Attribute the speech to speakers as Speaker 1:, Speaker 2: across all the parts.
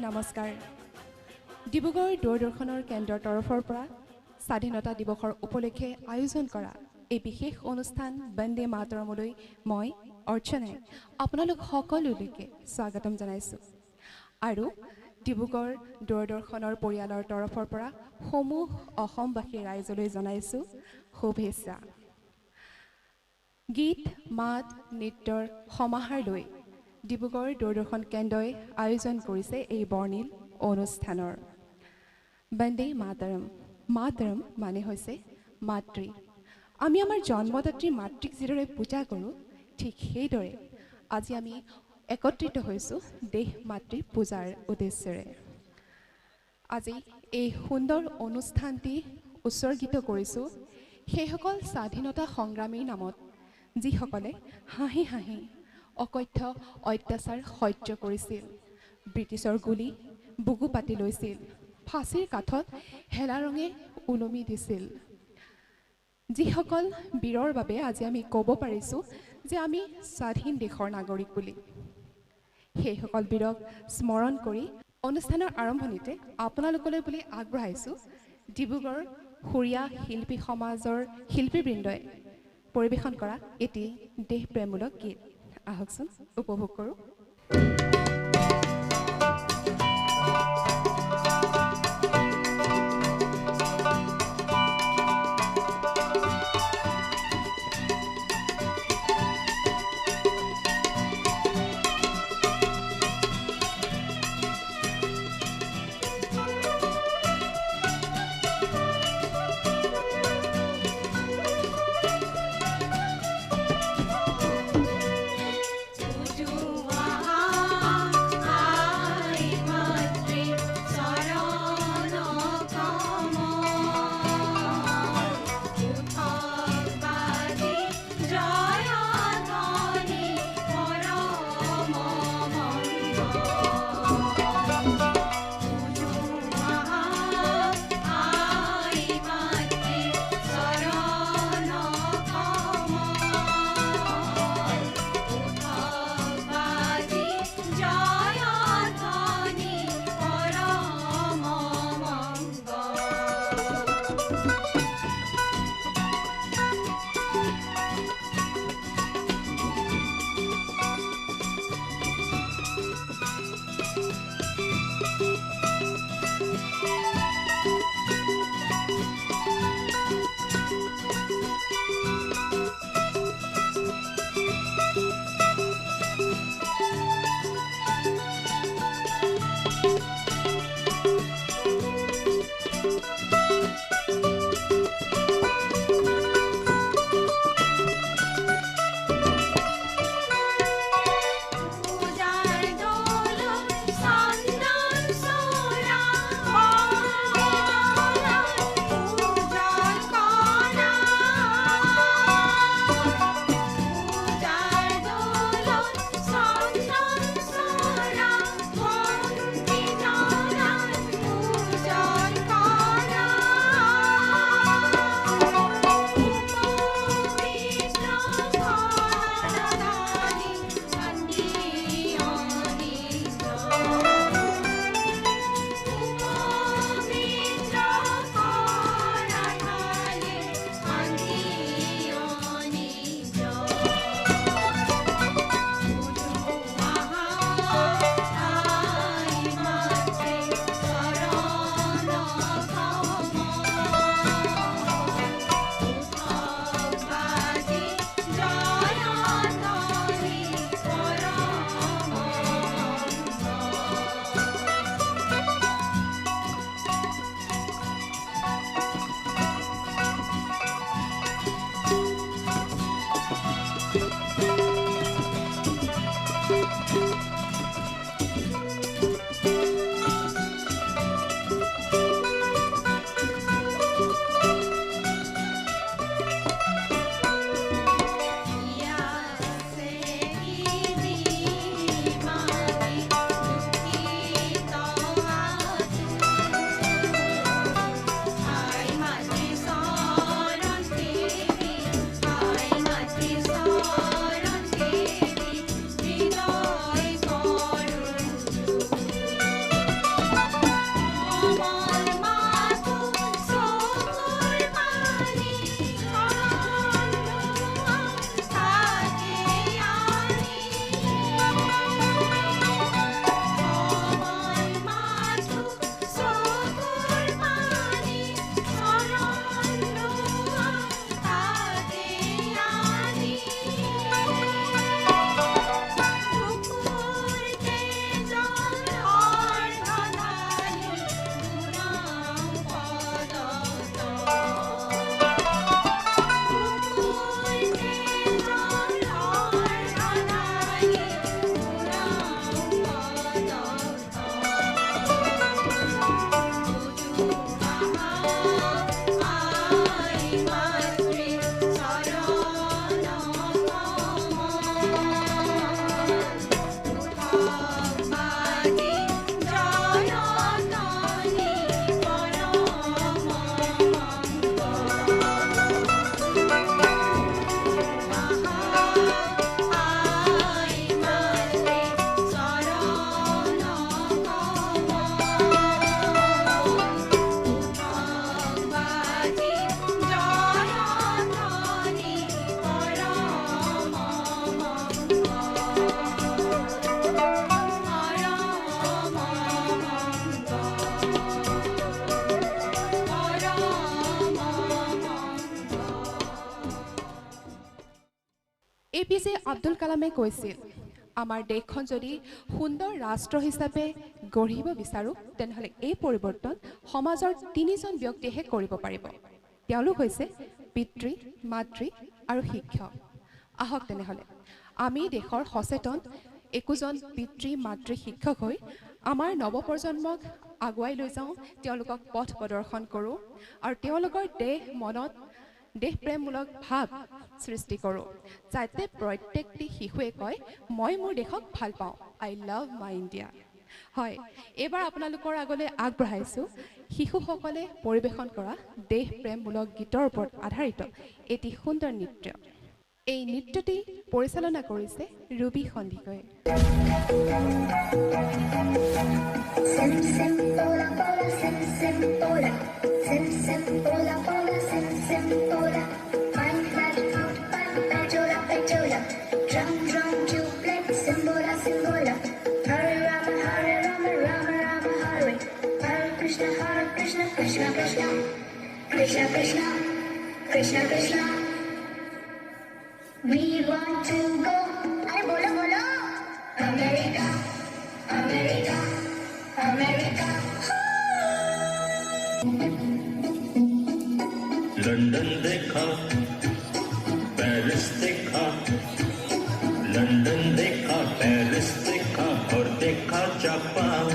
Speaker 1: নমস্কাৰ। ডিব্ৰুগড় দূৰদৰ্শনৰ কেন্দ্ৰৰ তৰফৰ পৰা স্বাধীনতা দিৱসৰ উপলক্ষে আয়োজন কৰা এই বিশেষ অনুষ্ঠান বন্দে মাতৰমলৈ মই অৰ্চনাই আপোনালোক সকলোলৈকে স্বাগতম জনাইছোঁ আৰু ডিব্ৰুগড় দূৰদৰ্শনৰ পৰিয়ালৰ তৰফৰ পৰা সমূহ অসমবাসী ৰাইজলৈ জনাইছোঁ শুভেচ্ছা। গীত মাত নৃত্যৰ সমাহাৰ লৈ ডিব্ৰুগড় দূৰদৰ্শন কেন্দ্ৰই আয়োজন কৰিছে এই বৰ্ণিল অনুষ্ঠানৰ বন্দে মাতৰম। মাতৰম মানে হৈছে মাতৃ। আমি আমাৰ জন্মদাত্ৰী মাতৃক যিদৰে পূজা কৰোঁ ঠিক সেইদৰে আজি আমি একত্ৰিত হৈছোঁ দেশ মাতৃ পূজাৰ উদ্দেশ্যেৰে। আজি এই সুন্দৰ অনুষ্ঠানটি উৎসৰ্গিত কৰিছোঁ সেইসকল স্বাধীনতা সংগ্ৰামীৰ নামত যিসকলে হাঁহি হাঁহি অকথ্য অত্যাচাৰ সহ্য কৰিছিল, ব্ৰিটিছৰ গুলী বুকু পাতি লৈছিল, ফাঁচীৰ কাঠত হেলা ৰঙে ওলমি দিছিল। যিসকল বীৰৰ বাবে আজি আমি ক'ব পাৰিছোঁ যে আমি স্বাধীন দেশৰ নাগৰিক বুলি। সেইসকল বীৰক স্মৰণ কৰি অনুষ্ঠানৰ আৰম্ভণিতে আপোনালোকলৈ বুলি আগবঢ়াইছোঁ ডিব্ৰুগড় সুৰীয়া শিল্পী সমাজৰ শিল্পীবৃন্দই পৰিৱেশন কৰা এটি দেশপ্ৰেমমূলক গীত। আহকচোন উপভোগ কৰোঁ।
Speaker 2: आ
Speaker 1: APJ আব্দুল কালামে কৈছিল আমাৰ দেশখন যদি সুন্দৰ ৰাষ্ট্ৰ হিচাপে গঢ়িব বিচাৰো তেনেহলে এই পৰিৱৰ্তন সমাজৰ তিনিজন ব্যক্তিহে কৰিব পাৰিব তেওঁলোক হৈছে পিতৃ মাতৃ আৰু শিক্ষক আহক তেনেহলে আমি দেশৰ সচেতন একোজন পিতৃ মাতৃ শিক্ষক হৈ আমাৰ নৱপ্ৰজন্মক আগুৱাই লৈ যাওঁ তেওঁলোকক পথ প্ৰদৰ্শন কৰোঁ আৰু তেওঁলোকৰ দেশ মনত দেশপ্ৰেমমূলক ভাৱ সৃষ্টি কৰোঁ যাতে প্ৰত্যেকটি শিশুৱে কয় মই মোৰ দেশক ভাল পাওঁ আই লাভ মাই ইণ্ডিয়া হয় এবাৰ আপোনালোকৰ আগলৈ আগবঢ়াইছোঁ শিশুসকলে পৰিৱেশন কৰা দেশপ্ৰেমমূলক গীতৰ ওপৰত আধাৰিত এটি সুন্দৰ নৃত্য এই নৃত্যটি পৰিচালনা কৰিছে Rubi Sandikai
Speaker 2: Krishna Krishna Krishna Krishna Krishna Krishna We want to go Are bolo bolo America America America
Speaker 3: London देखा पेरिस देखा लंदन देखा पेरिस देखा और देखा जापान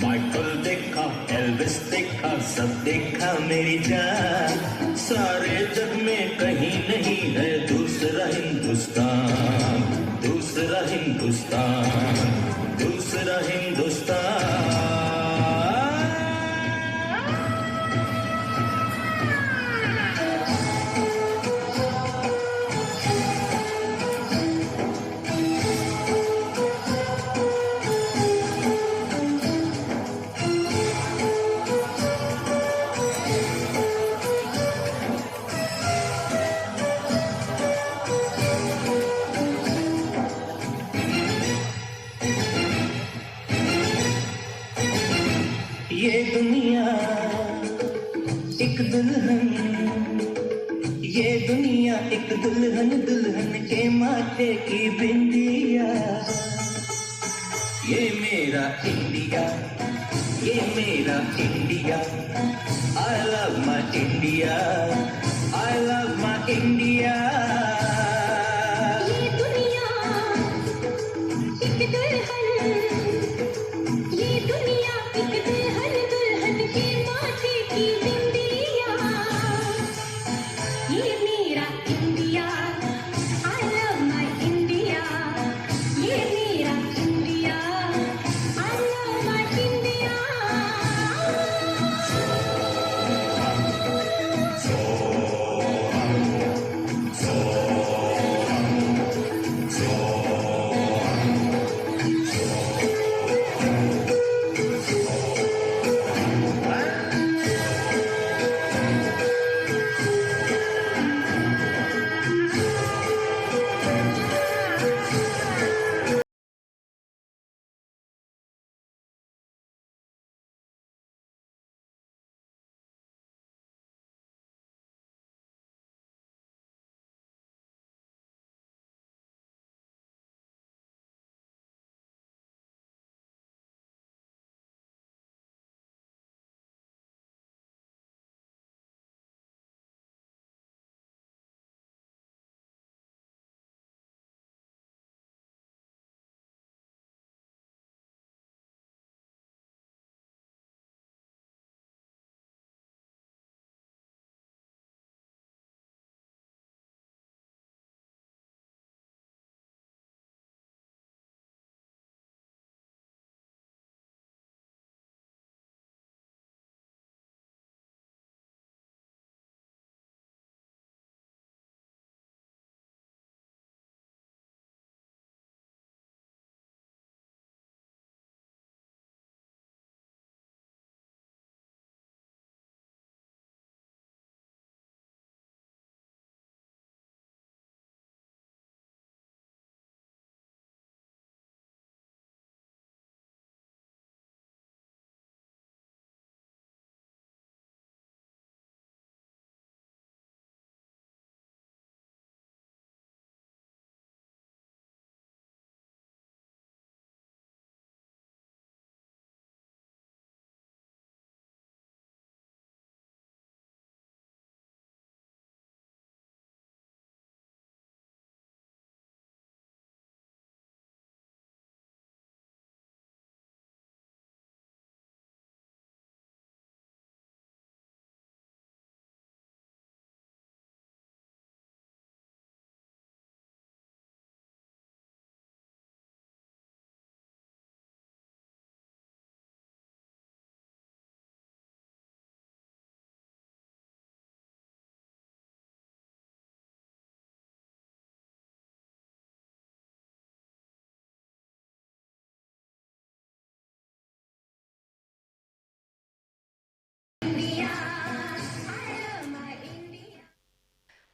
Speaker 3: माइकल देखा एल्विस देखा सब देखा मेरी जान सारे जग में कहीं नहीं है दूसरा हिंदुस्तान दूसरा हिंदुस्तान दूसरा हिंदुस्तान ये दुनिया एक दुल्हन ये दुनिया एक दुल्हन दुल्हन के माथे की बिंदिया ये मेरा इंडिया ये मेरा India I love my India I love my India
Speaker 2: ये दुनिया एक दुल्हन ये दुनिया एक दुल्हन दुल्हन के माथे की बिंदिया ये मेरा India I love my India ये मेरा India I love my India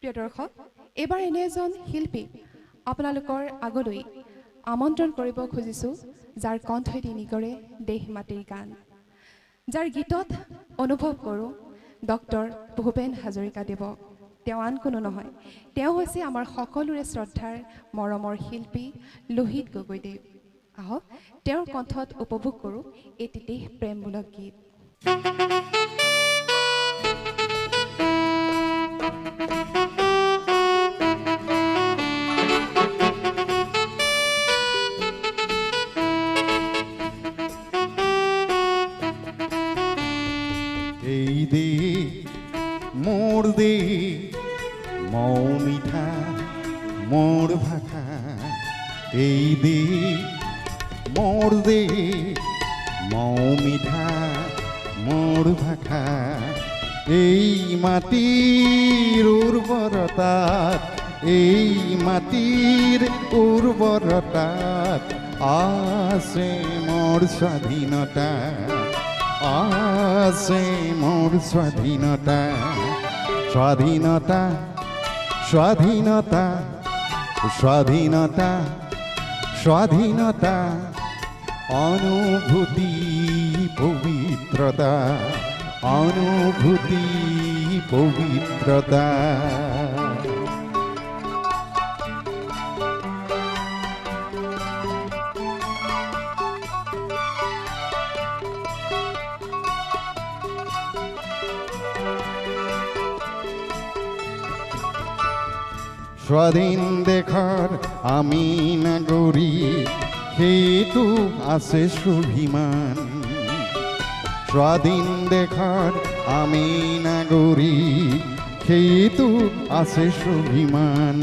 Speaker 1: প্ৰিয় দৰ্শক, এইবাৰ এনে এজন শিল্পী আপোনালোকৰ আগলৈ আমন্ত্ৰণ কৰিব খুজিছোঁ, যাৰ কণ্ঠই নিগৰে দেশ মাটিৰ গান, যাৰ গীতত অনুভৱ কৰোঁ ডক্টৰ ভূপেন হাজৰিকাদেৱক। তেওঁ আন কোনো নহয়, তেওঁ হৈছে আমাৰ সকলোৰে শ্ৰদ্ধাৰ মৰমৰ শিল্পী লোহিত গগৈদেৱ। আহক তেওঁৰ কণ্ঠত উপভোগ কৰোঁ এটি দেশ প্ৰেমমূলক গীত।
Speaker 4: এই দে মোর দে মৌ মিঠা মোর ভাষা, এই দে মোর দে মৌ মিঠা মোর ভাষা, এই মাটির উর্বরতাত, এই মাটির উর্বরতাত আছে মোর স্বাধীনতা, আছে মোর স্বাধীনতা, স্বাধীনতা স্বাধীনতা স্বাধীনতা স্বাধীনতা, অনুভূতি পবিত্রতা, অনুভূতি পবিত্রতা। স্বাধীন দেশৰ আমি নাগৰিক, সেইটো আছে স্বাভিমান। স্বাধীন দেশৰ আমি নাগৰিক, সেইটো আছে স্বাভিমান।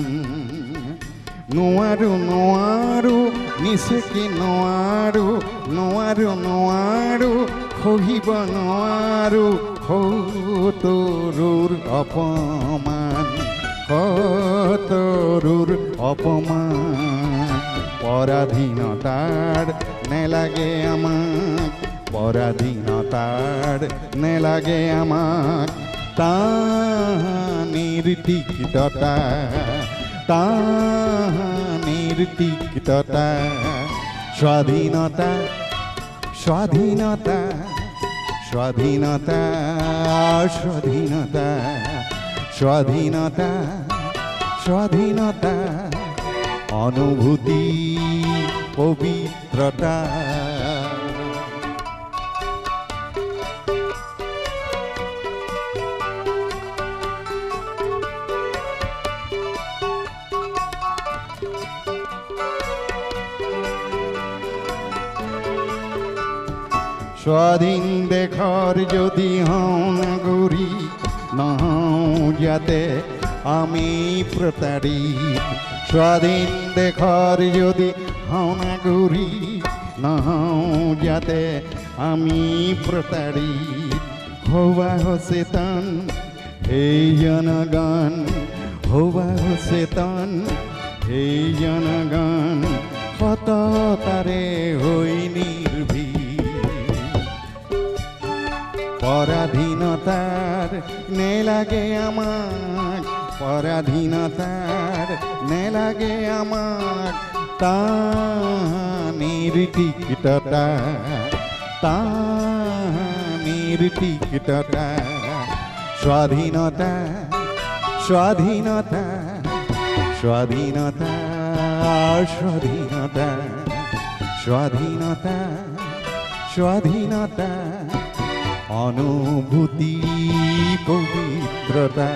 Speaker 4: নোৱাৰো নোৱাৰো নিচেকি নোৱাৰো, নোৱাৰো নোৱাৰো সহিব নোৱাৰো সতৰুৰ অপমান, সতৰুৰ অপমান। পৰাধীনতাৰ নেলাগে আমাক, পৰাধীনতাৰ নেলাগে আমাক, তাহানিৰ তিক্ততা, তাহানিৰ তিক্ততা। স্বাধীনতা স্বাধীনতা স্বাধীনতা স্বাধীনতা স্বাধীনতা স্বাধীনতা, অনুভূতি পবিত্রতা। স্বাধীন দেশৰ যদি হওঁ নাগৰিক, নহওঁ যাতে আমি প্ৰতাৰিত। স্বাধীন দেশৰ যদি হওঁ নাগৰিক, নহওঁ যাতে আমি প্ৰতাৰিত। হবা সচেতন সেই জনগণ, হবা সচেতন সেই জনগণ, সততাৰে হৈ নিৰ্ভীক। পরাধীনতার নেলাগে আমাক, পরাধীনতার নেলাগে আমাক, তাহানির তিক্ততা, তাহানির তিক্ততা। স্বাধীনতা স্বাধীনতা স্বাধীনতা স্বাধীনতা স্বাধীনতা স্বাধীনতা, অনুভূতি পবিত্রতা,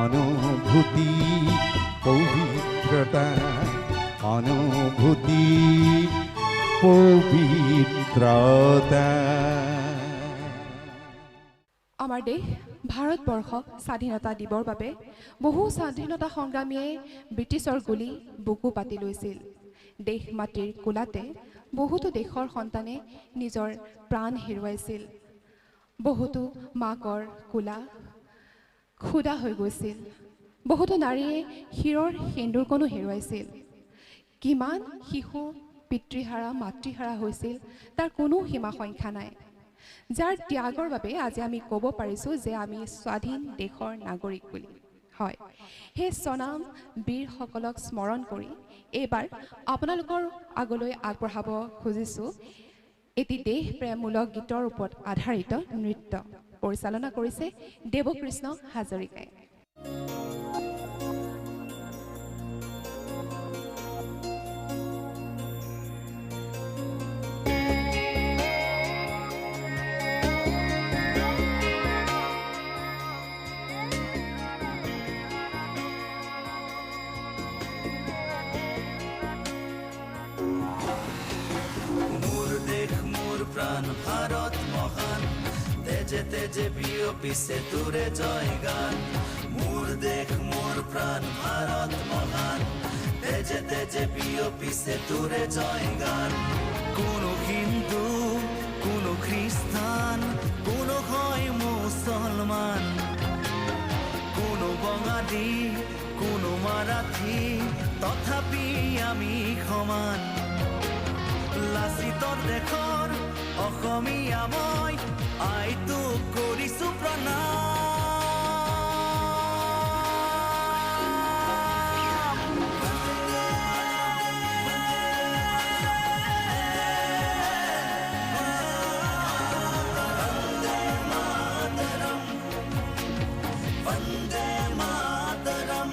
Speaker 4: অনুভূতি পবিত্রতা, অনুভূতি পবিত্রতা।
Speaker 1: আমাৰ দেশ ভাৰতবৰ্ষক স্বাধীনতা দিবৰ বাবে বহু স্বাধীনতা সংগ্ৰামীয়ে ব্ৰিটিছৰ গুলী বুকু পাতি লৈছিল। দেশ মাটিৰ কোলাতে বহুতো দেশৰ সন্তানে নিজৰ প্ৰাণ হেৰুৱাইছিল। বহুতো মাকৰ কোলা ক্ষুধা হৈ গৈছিল। বহুতো নাৰীয়ে শিৰৰ সেন্দুৰকণো হেৰুৱাইছিল। কিমান শিশু পিতৃহাৰা মাতৃহাৰা হৈছিল তাৰ কোনো সীমা সংখ্যা নাই, যাৰ ত্যাগৰ বাবে আজি আমি ক'ব পাৰিছোঁ যে আমি স্বাধীন দেশৰ নাগৰিক বুলি। হয় সেই স্বনাম বীৰসকলক স্মৰণ কৰি এইবাৰ আপোনালোকৰ আগলৈ আগবঢ়াব খুজিছোঁ এটি দেশ প্ৰেমমূলক গীতৰ ওপৰত আধাৰিত নৃত্য পৰিচালনা কৰিছে দেৱকৃষ্ণ হাজৰিকাই।
Speaker 5: প্রাণ ভারত মহান তেজে তেজে বিয়পিছে তোরে জয় গান মোর দেশ মোর প্রাণ ভারত মহান তেজে তেজে বিয়পিছে তোরে জয় গান কোনো হিন্দু কোনো খ্রিস্টান কোনো হয় মুসলমান কোনো বঙালী কোনো মারাঠী তথাপি আমি সমান লাচিতৰ দেশৰ অসমীয়া মই আইটোক কৰিছোঁ প্ৰণাম বন্দে মাতৰম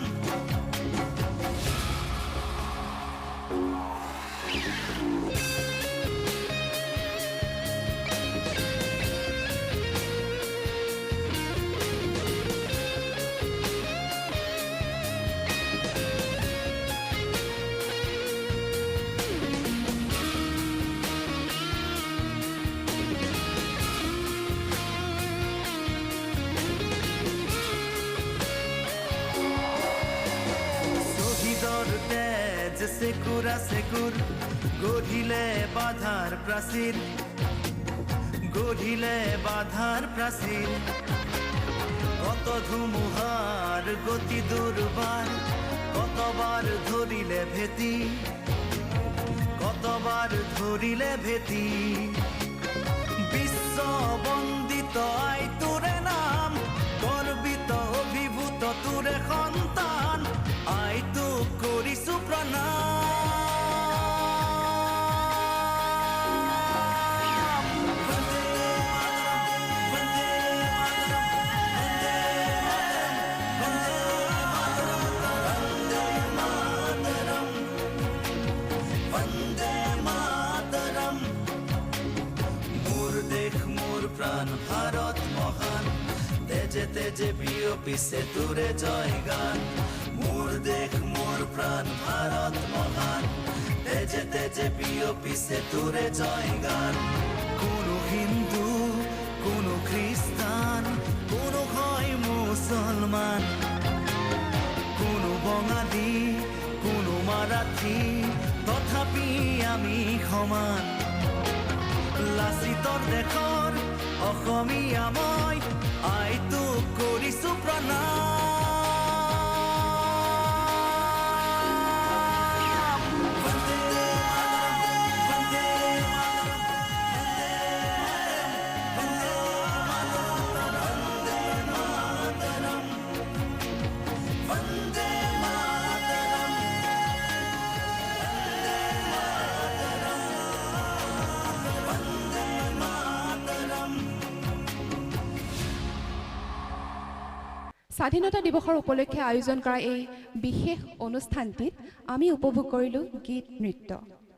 Speaker 5: সেকুরা সেকুর গঢ়িলে বাধাৰ প্ৰাচীৰ গঢ়িলে বাধাৰ প্ৰাচীৰ কত ধুমুহাৰ গতি দুৰ্বাৰ কতবাৰ ধৰিলে ভেটি কতবাৰ ধৰিলে ভেটি বিশ্ব বন্দিত আই তোৰে নাম গৰ্বিত অভিভূত তোৰে সন্তান আই তোক কৰিছোঁ প্ৰণাম বন্দে মাতৰম বন্দে মাতৰম মোৰ দেশ মোৰ প্ৰাণ ভাৰত মহান তেজে তেজে বিয়পিছে তোৰে জয় গান মোৰ দেশ মোৰ প্ৰাণ ভাৰত মহান তেজে তেজে বিয়পিছে তোৰে জয় গান কোনো হিন্দু কোনো খ্রিস্টান কোনো হয় মুসলমান কোনো বঙালী কোনো মাৰাঠী তথাপি আমি সমান লাচিতৰ দেশৰ অসমীয়া মই আইটোক কৰিছোঁ প্ৰণাম বন্দে বন্দে বন্দে মাতৰম বন্দে মাতৰম বন্দে মাতৰম
Speaker 1: স্বাধীনতা দিৱসৰ উপলক্ষে আয়োজন কৰা এই বিশেষ অনুষ্ঠানটিত আমি উপভোগ কৰিলোঁ গীত নৃত্য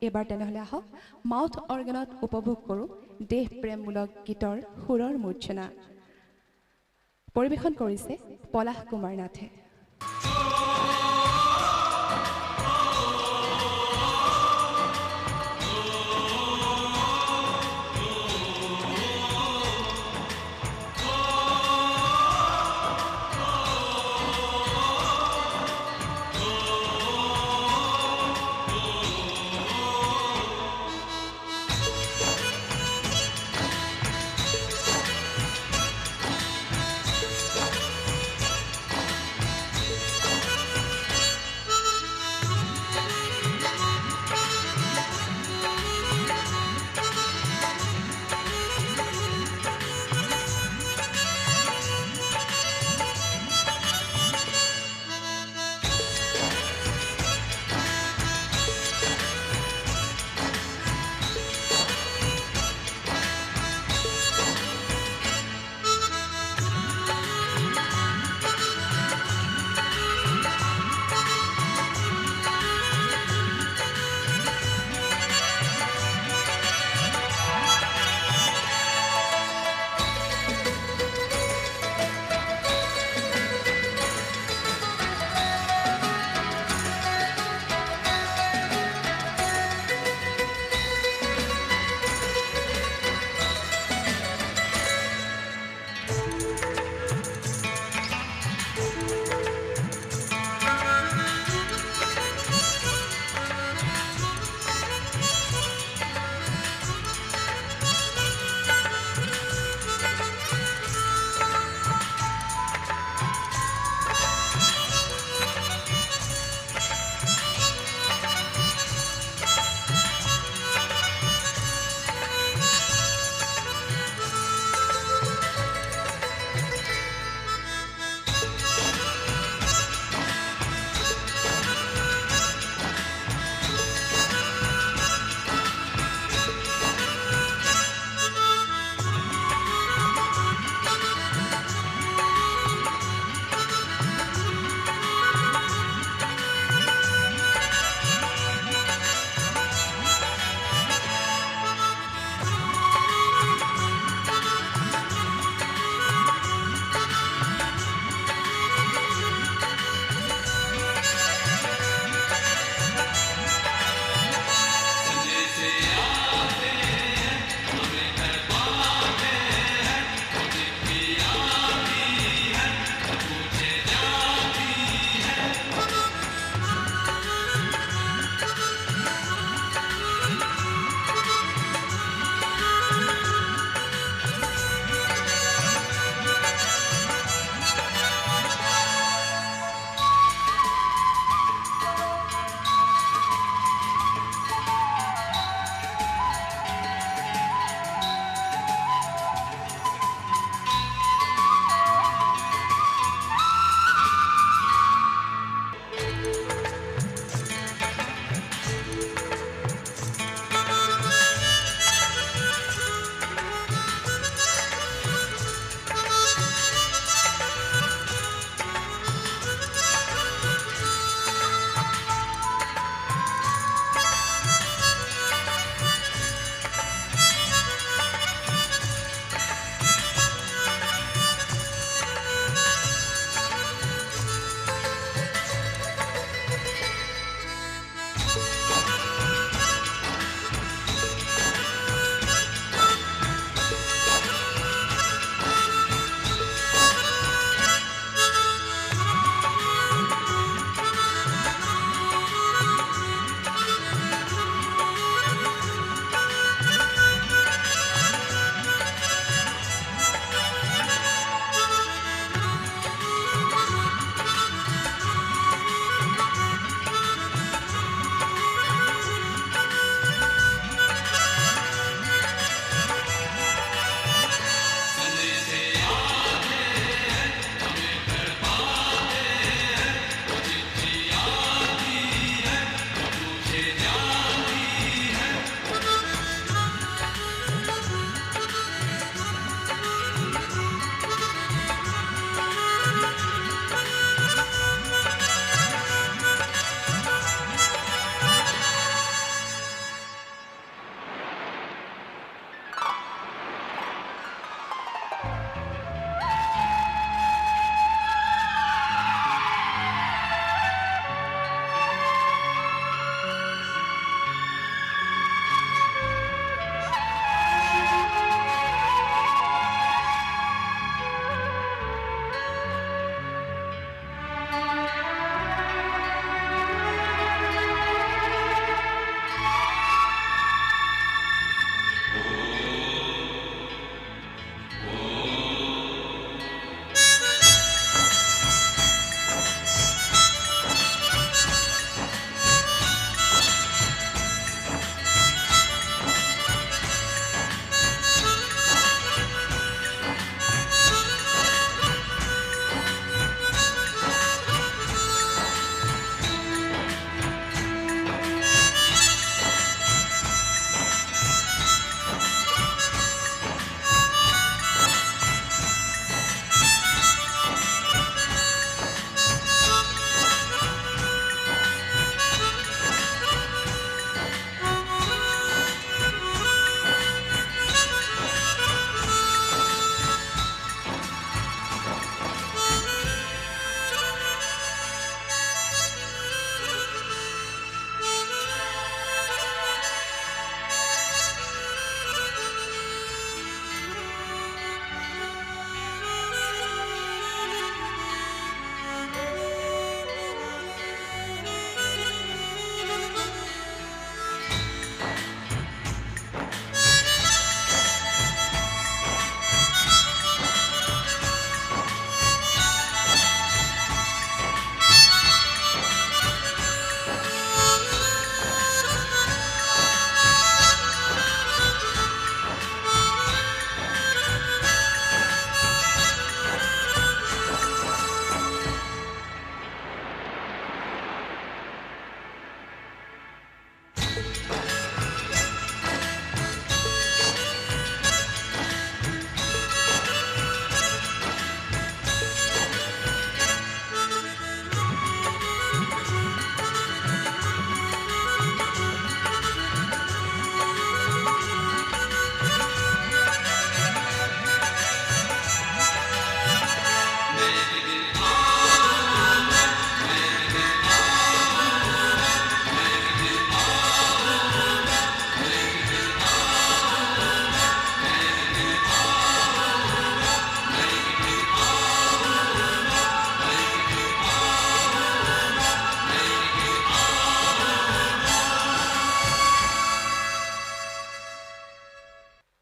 Speaker 1: এইবাৰ তেনেহ'লে আহক মাউথ অৰ্গেনত উপভোগ কৰোঁ দেশ প্ৰেমমূলক গীতৰ সুৰৰ মূৰ্ছনা পৰিৱেশন কৰিছে পলাশ কুমাৰ নাথে।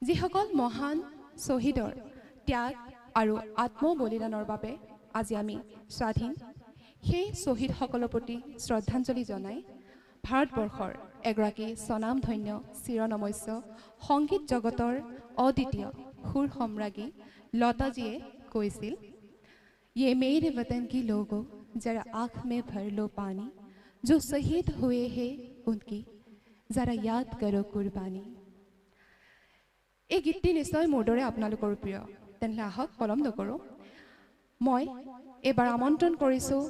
Speaker 1: যিসকল মহান শ্বহীদৰ ত্যাগ আৰু আত্মবলিদানৰ বাবে আজি আমি স্বাধীন, সেই শ্বহীদসকলৰ প্ৰতি শ্ৰদ্ধাঞ্জলি জনাই ভাৰতবৰ্ষৰ এগৰাকী স্বনামধন্য চিৰনমস্য সংগীত জগতৰ অদ্বিতীয় সুৰ সম্ৰাজ্ঞী লতাজীয়ে কৈছিল, ये मेरे वतन की लोगों जरा आँख में भर लो पानी, जो शहीद हुए हैं उनकी जरा याद करो कुर्बानी। এই গীতটি নিশ্চয় মোৰ দৰে আপোনালোকৰ প্ৰিয়। তেনেহ'লে আহক পলম নকৰোঁ, মই এইবাৰ আমন্ত্ৰণ কৰিছোঁ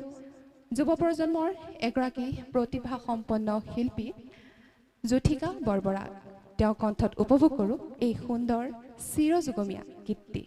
Speaker 1: যুৱ প্ৰজন্মৰ এগৰাকী প্ৰতিভাসম্পন্ন শিল্পী জ্যোতিকা বৰবৰাক। তেওঁ কণ্ঠত উপভোগ কৰোঁ এই সুন্দৰ চিৰযুগমীয়া গীতটি।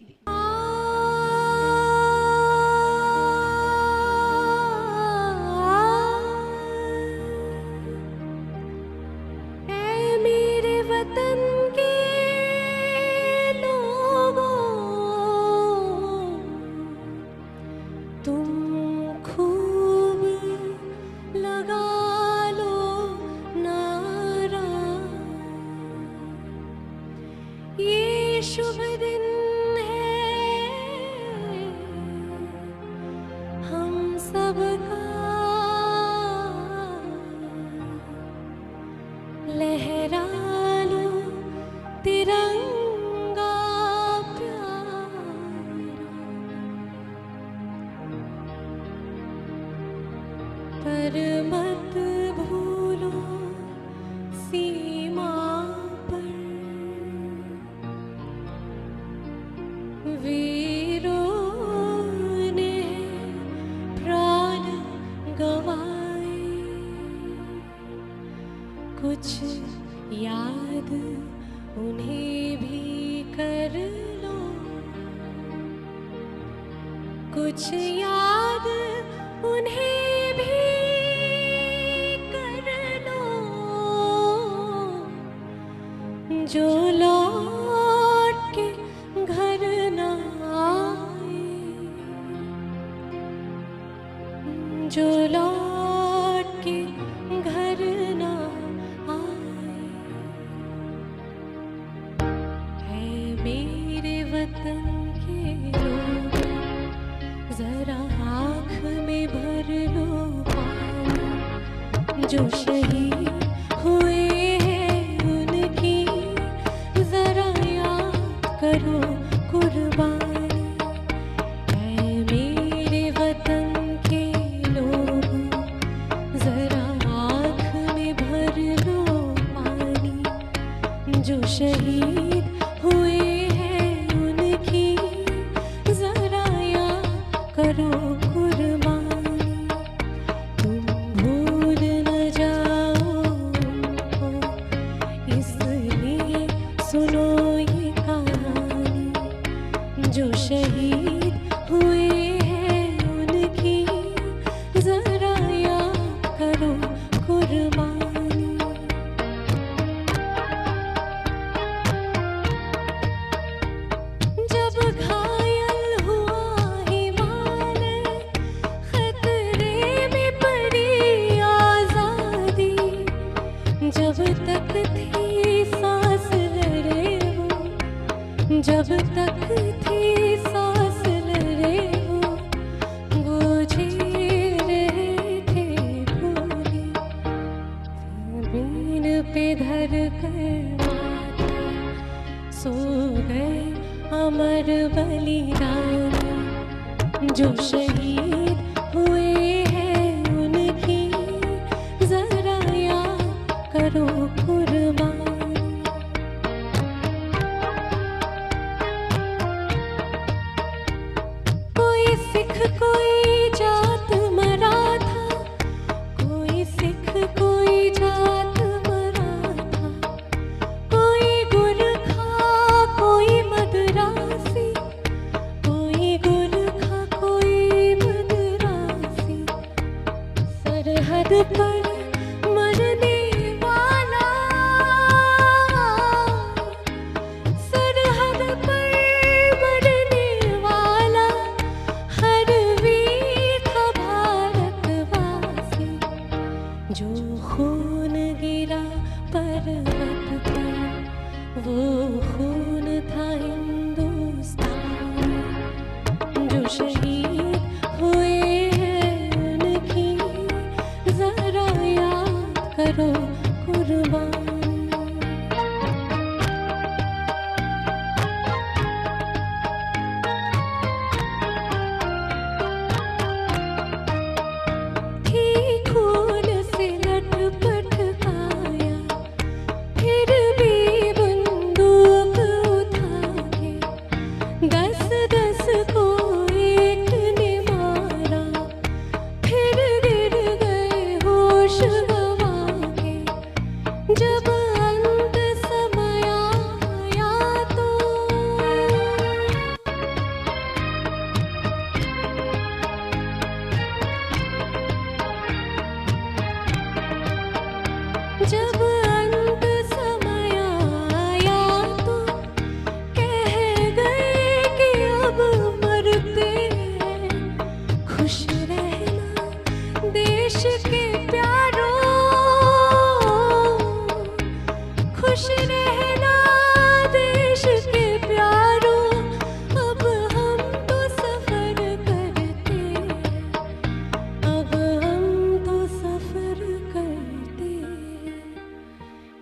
Speaker 2: शुभ दिन है हम सबका, लहरा लो तिरंगा प्यारा, पर मत भूलो सीमा पर वीरों ने प्राण गवाए, कुछ याद उन्हें भी कर लो, कुछ याद उन्हें भी कर लो, जो लौट के घर न आए, जो लौट के घर न आए। है मेरे वतन के लोग जरा आँख में भर लो पानी, जो शहीद हुए हैं उनकी जरा याद करो कुर्बानी। है मेरे वतन के लोग जरा आँख में भर लो पानी, जो शहीद हुए हैं उनकी जरा याद करो कुर्बानी। तुम भूल न जाओ उनको, इसलिए सुनो ये कहानी, जो शहीद हुए हैं उनकी जरा याद करो कुर्बानी। जब घायल हुआ हिमालय, खतरे में पड़ी आजादी, जब तक थी सांस लड़े वो, जब तक थी सांस लड़े वो झेल रहे थे गोली, जमीन पे धर कर माथा सो गए अमर बलिदानी, जो शहीद हुए हैं उनकी जरा याद करो कुर्बानी। कोई सिख कोई जात मरा था, कोई सिख कोई जात मरा था, कोई गुरखा कोई मदरासी, कोई गुरखा कोई मदरासी। खुश रहना देश के प्यारों, अब हम तो सफर करते हैं, अब हम तो सफर करते हैं।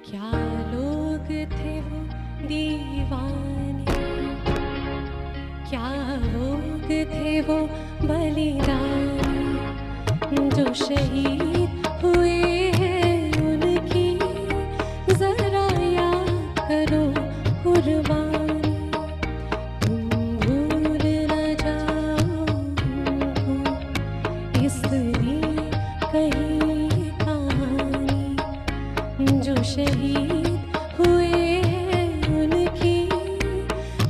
Speaker 2: क्या लोग थे वो दीवाने, क्या लोग थे वो बलिदानी, जो शहीद हुए हैं उनकी जरा याद करो कुर्बानी। तुम भूल न जाओ उनको, इसलिए कही ये कहानी, जो शहीद हुए हैं उनकी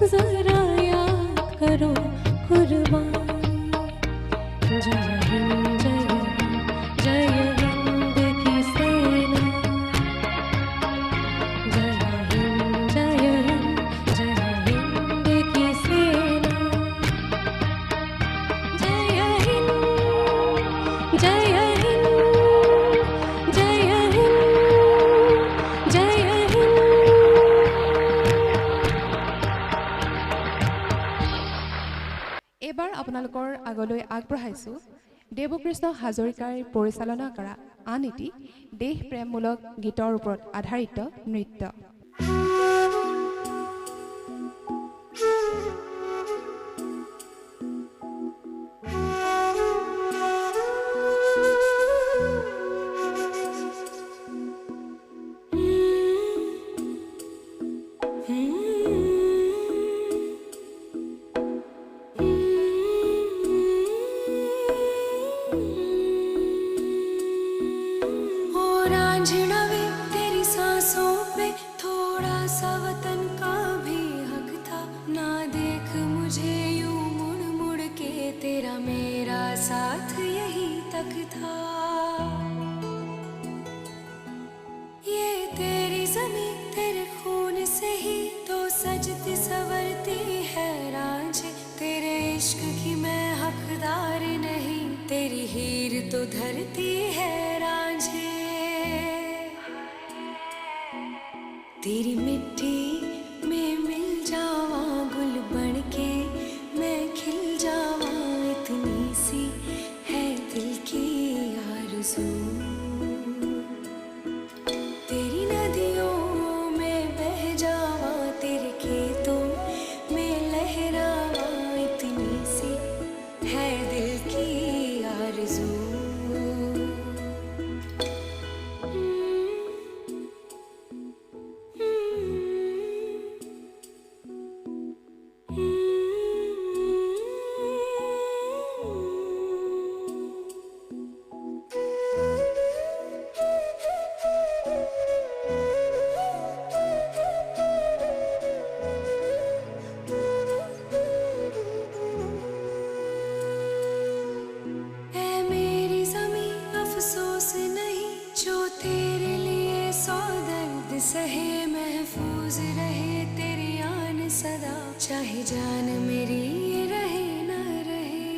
Speaker 2: जरा याद करो कुर्बानी। जय हिंद जय हिंद की सेना, जय हिंद की सेना, जय हिंद जय हिंद जय हिंद जय हिंद।
Speaker 1: এইবাৰ আপোনালোকৰ আগলৈ আগবঢ়াইছোঁ দেৱকৃষ্ণ হাজৰিকাৰ পৰিচালনা কৰা আন এটি দেশ প্ৰেমমূলক গীতৰ ওপৰত আধাৰিত নৃত্য।
Speaker 2: ओ रांझना वे तेरी सांसों पे थोड़ा सा वतन का भी हक था, ना देख मुझे यूं मुड़ मुड़ के, तेरा मेरा साथ यही तक था। ये तेरी ज़मीं तेरे खून से ही तो सजती संवरती है रांझे, तेरे इश्क की मैं हकदार नहीं, तेरी हीर तो धरती है रांझे। तेरी मिट्टी में मिल जावा गुल बन के, मैं खिल जावा, इतनी सी है दिल की आरज़ू। तेरी नदियों में बह जावा, तेरे खेतों में लहरावा, इतनी सी है दिल की आरज़ू। ऐ मेरी ज़मीं अफसोस नहीं, जो तेरे लिए सौ दर्द सहे, महफूज रहे तेरी आन सदा, चाहे जान मेरी रहे न रहे।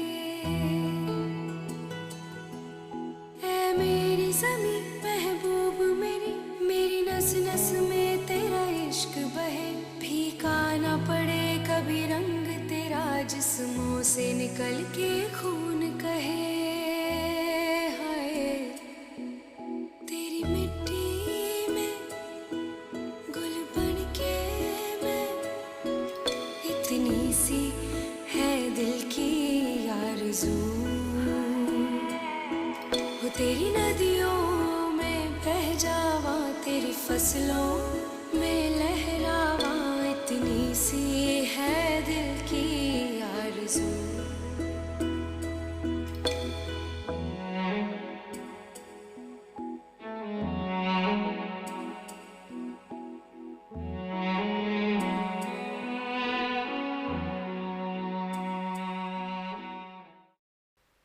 Speaker 2: ऐ मेरी ज़मीं महबूब मेरी, मेरी नस नस में तेरा इश्क बहे, फीका न पड़े कभी रंग तेरा, जिस्मों से निकल के खून कहे। हाय तेरी मिट्टी में गुल बन के, मैं इतनी सी है दिल की आरज़ू। वो तेरी नदियों में बह जावा, तेरी फसलों में लहरावा, इतनी सी है दिल की आरज़ू।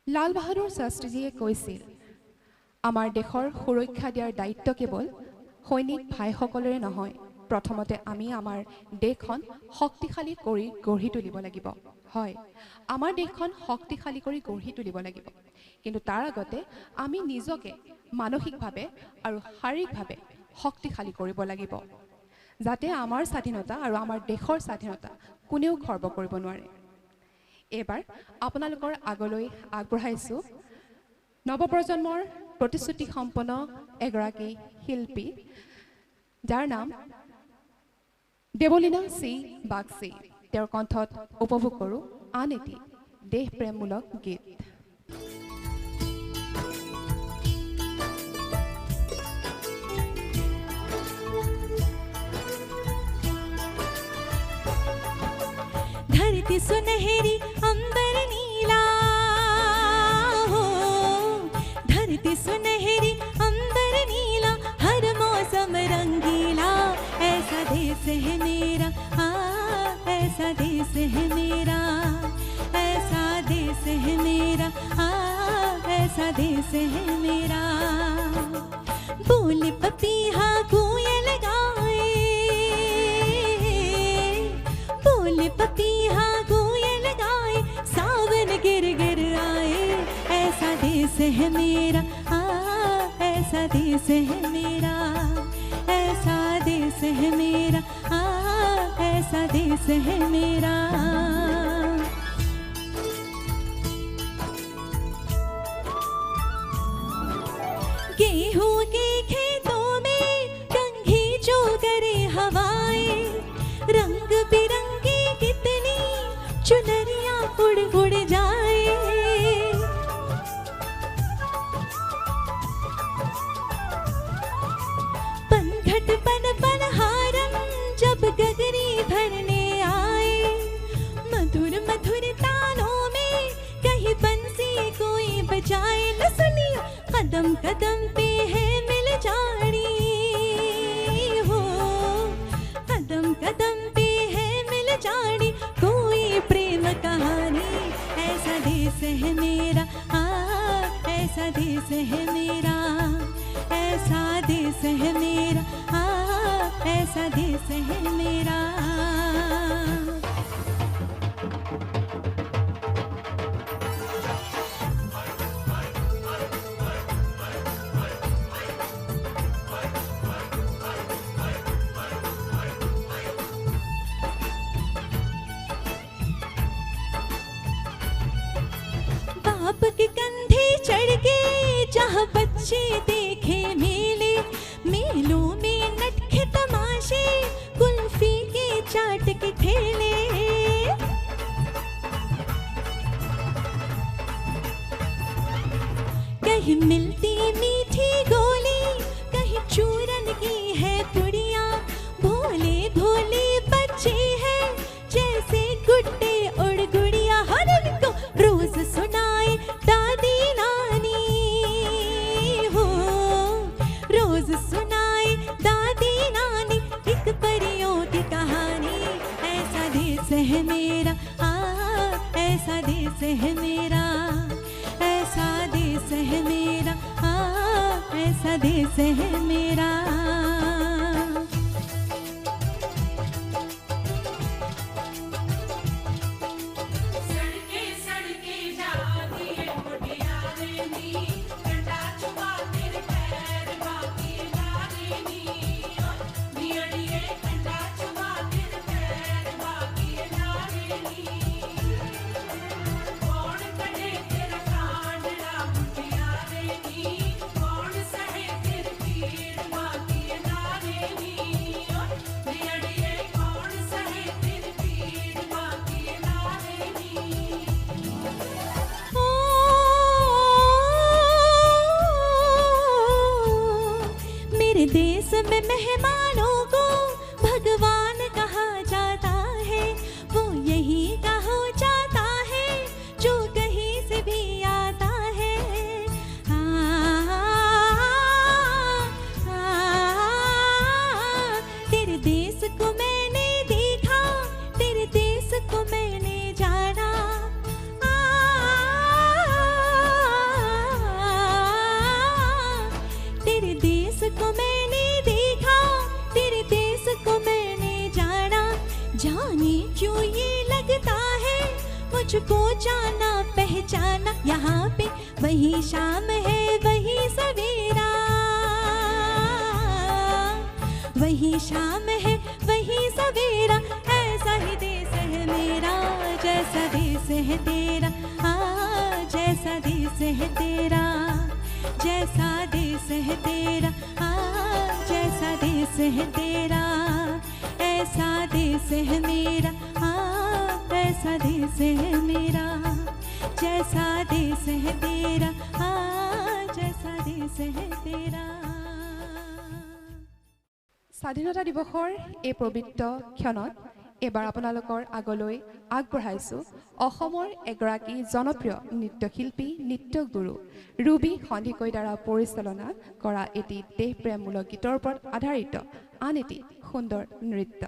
Speaker 1: লাল বাহাদুৰ শাস্ত্ৰীজীয়ে কৈছিল, আমাৰ দেশৰ সুৰক্ষা দিয়াৰ দায়িত্ব কেৱল সৈনিক ভাইসকলৰে নহয়, প্ৰথমতে আমি আমাৰ দেশখন শক্তিশালী কৰি গঢ়ি তুলিব লাগিব। হয়, আমাৰ দেশখন শক্তিশালী কৰি গঢ়ি তুলিব লাগিব, কিন্তু তাৰ আগতে আমি নিজকে মানসিকভাৱে আৰু শাৰীৰিকভাৱে শক্তিশালী কৰিব লাগিব। যাতে আমাৰ স্বাধীনতা আৰু আমাৰ দেশৰ স্বাধীনতা কোনেও খৰ্ব কৰিব নোৱাৰে। এইবাৰ আপোনালোকৰ আগলৈ আগবঢ়াইছোঁ নৱপ্ৰজন্মৰ প্ৰতিশ্ৰুতি সম্পন্ন এগৰাকী শিল্পী, যাৰ নাম দেৱলীনা চি বাগচি। তেওঁৰ কণ্ঠত উপভোগ কৰোঁ আন এটি দেশপ্ৰেমমূলক গীত।
Speaker 2: धरती सुनहरी अंबर नीला हो, धरती सुनहरी अंबर नीला, हर मौसम रंगीला, ऐसा देश है मेरा, ऐसा देश है मेरा, ऐसा देश है मेरा, ऐसा देश है मेरा। बोले पपीहा कोयल गाए, बोले पपीहा कोयल गाए, सावन गिर गिर आए, ऐसा देश है मेरा, ऐसा देश है मेरा, ऐसा देश है मेरा, ऐसा देश है मेरा। गेहूं के खेतों में कंघी जो करे हवाएं, रंग बिरंगी कितनी चुनरियां उड़ उड़ जाए। पनघट पन पनहारम जब गगरी भरने आए, मधुर मधुर तानों में कहीं बंसी कोई बजाए। न सुनियो कदम कदम पे है मिल जानी हो, कदम कदम पे है मिल जानी कोई प्रेम कहानी। ऐसा देश है मेरा, ऐसा देश है मेरा, ऐसा देश है मेरा, ऐसा देश है मेरा। बाप के कंधे चढ़ के जहाँ बच्चे देखे मेले, मेलों में नटखे तमाशे, कुल्फी के चाट के ठेले। कहीं मिलती मीठी गोली, कहीं चूरन की है पुड़िया, भोले भोले बच्चे हैं जैसे गुड्डे और गुड़िया। हर को रोज सुनाए दादी नानी हो, रोज सुनाए दादी नानी एक परियों की कहानी। ऐसा देश है मेरा, ऐसा देश है मेरा, ऐसा देश है मेरा, ऐसा देश है मेरा।
Speaker 5: सड़के सड़के जाती है मुटियारे नी, कंडा चुबा तेरे पैर बाकी लागे नी, नियड़िए कंडा चुबा तेरे पैर बाकी लागे नी। कौन करे तेरा कांडड़ा मुटियारे नी, कौन सहे तेरी पीड़ बाकी लागे नी, नियड़िए कौन सहे तेरी पीड़ बाकी लागे नी।
Speaker 2: ओ, मेरे देश में मेहमानों को भगवान कहा जाता है, वो यही कहा जाता है जो कहीं से भी आता है। तेरे देश को मैंने देखा, तेरे देश को मैंने जाना, तेरे देश को मैंने देखा, तेरे देश को मैंने जाना। जाने क्यों ये लगता है मुझको जाना पहचाना, यहाँ पे वही शाम है वही सवेरा, वही शाम है
Speaker 6: सवेरा, ऐसा ही देश है मेरा, जैसा देश है तेरा, हाँ जैसा देश है तेरा, जैसा देश है तेरा, हाँ जैसा देश है तेरा, ऐसा देश है मेरा, हाँ ऐसा देश है मेरा, जैसा देश है तेरा, हाँ जैसा देश है तेरा।
Speaker 1: স্বাধীনতা দিৱসৰ এই পবিত্ৰ ক্ষণত এবাৰ আপোনালোকৰ আগলৈ আগবঢ়াইছোঁ অসমৰ এগৰাকী জনপ্ৰিয় নৃত্যশিল্পী নৃত্যগুৰু ৰুবি সন্দিকৈ দ্বাৰা পৰিচালনা কৰা এটি দেশপ্ৰেমমূলক গীতৰ ওপৰত আধাৰিত আন এটি সুন্দৰ নৃত্য।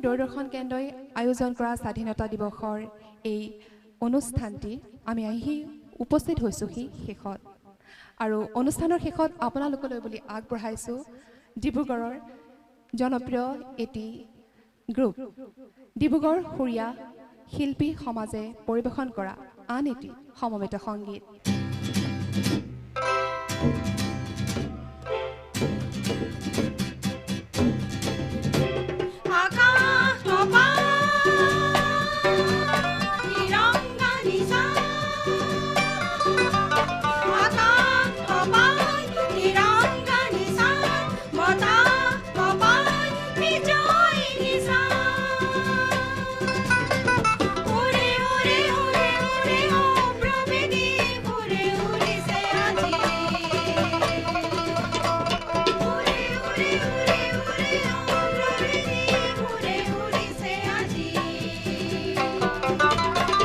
Speaker 1: দূৰদৰ্শন কেন্দ্ৰই আয়োজন কৰা স্বাধীনতা দিৱসৰ এই অনুষ্ঠানটি আমি আহি উপস্থিত হৈছোঁহি শেষত আৰু অনুষ্ঠানৰ শেষত আপোনালোকলৈ বুলি আগবঢ়াইছোঁ ডিব্ৰুগড়ৰ জনপ্ৰিয় এটি গ্ৰুপ ডিব্ৰুগড় সুৰীয়া শিল্পী সমাজে পৰিৱেশন কৰা আন এটি সমবেত সংগীত।
Speaker 2: আকাশ তিৰংগা নিশা আকাশ তিৰংগা নিশা বতাহ বিজয় নিশা উৰে উৰে উৰে উৰে ও প্ৰভৃতি উৰে উৰিছে আজি উৰে উৰে উৰে উৰে ও প্ৰভৃতি উৰে উৰিছে আজি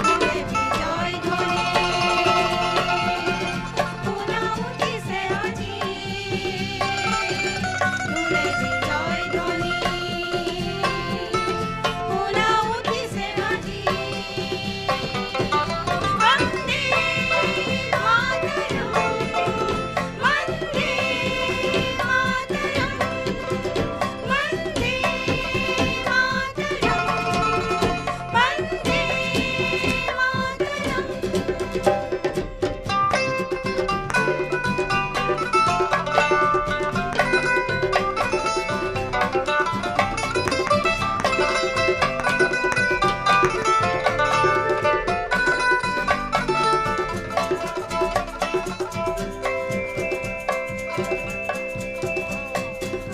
Speaker 2: উৰে বিজয় ধ্বনি শুনা উঠিছে আজি উৰে বিজয় ধ্বনি শুনা উঠিছে আজি বন্দে মাতৰম বন্দে মাতৰম বন্দে মাতৰম বন্দে মাতৰম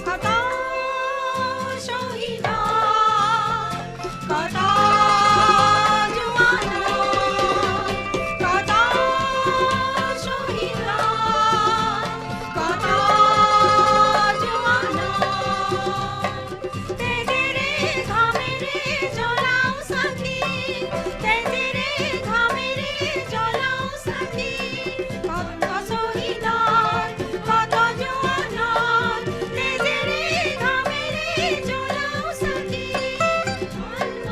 Speaker 2: কত শহীদ কত জোৱান কত শহীদ কত জোৱান তেজেৰে ঘামেৰে জ্বলাও চাকি তেজেৰে ঘামেৰে জ্বলাও চাকি কত শহীদ কত জোৱান তেজেৰে ঘামেৰে জ্বলাও চাকি অন্ন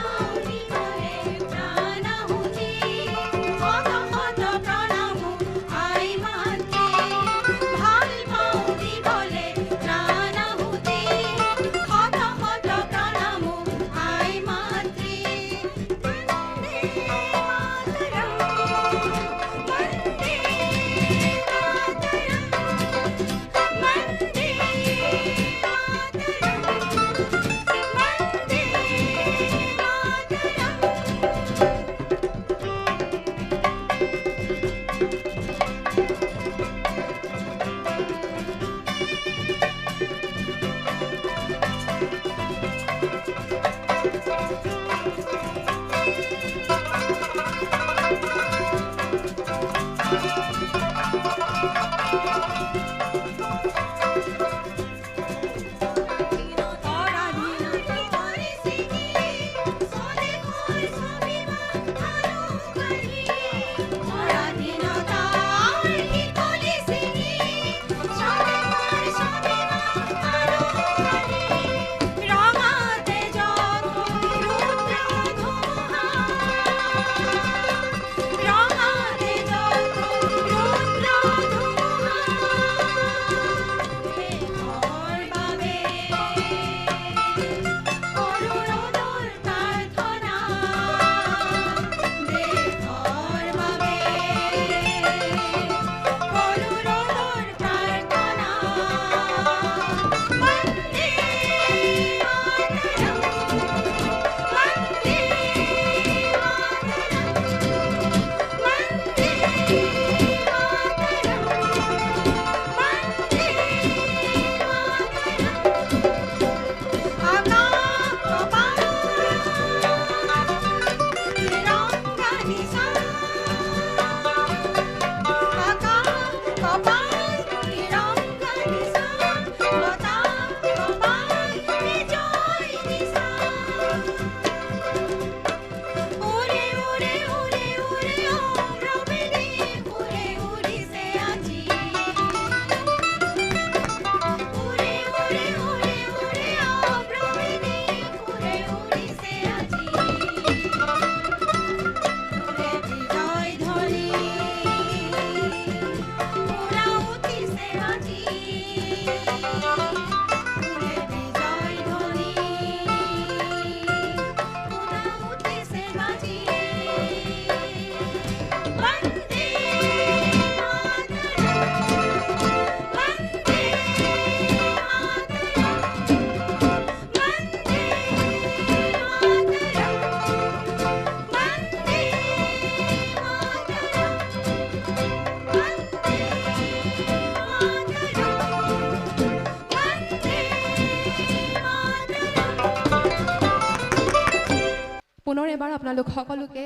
Speaker 1: পুনৰ এবাৰ আপোনালোক সকলোকে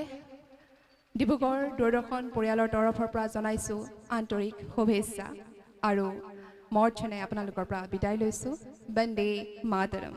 Speaker 1: ডিব্ৰুগড় দূৰদৰ্শন পৰিয়ালৰ তৰফৰ পৰা জনাইছোঁ আন্তৰিক শুভেচ্ছা আৰু মৰ্চনে আপোনালোকৰ পৰা বিদায় লৈছোঁ বন্দে মাতৰম।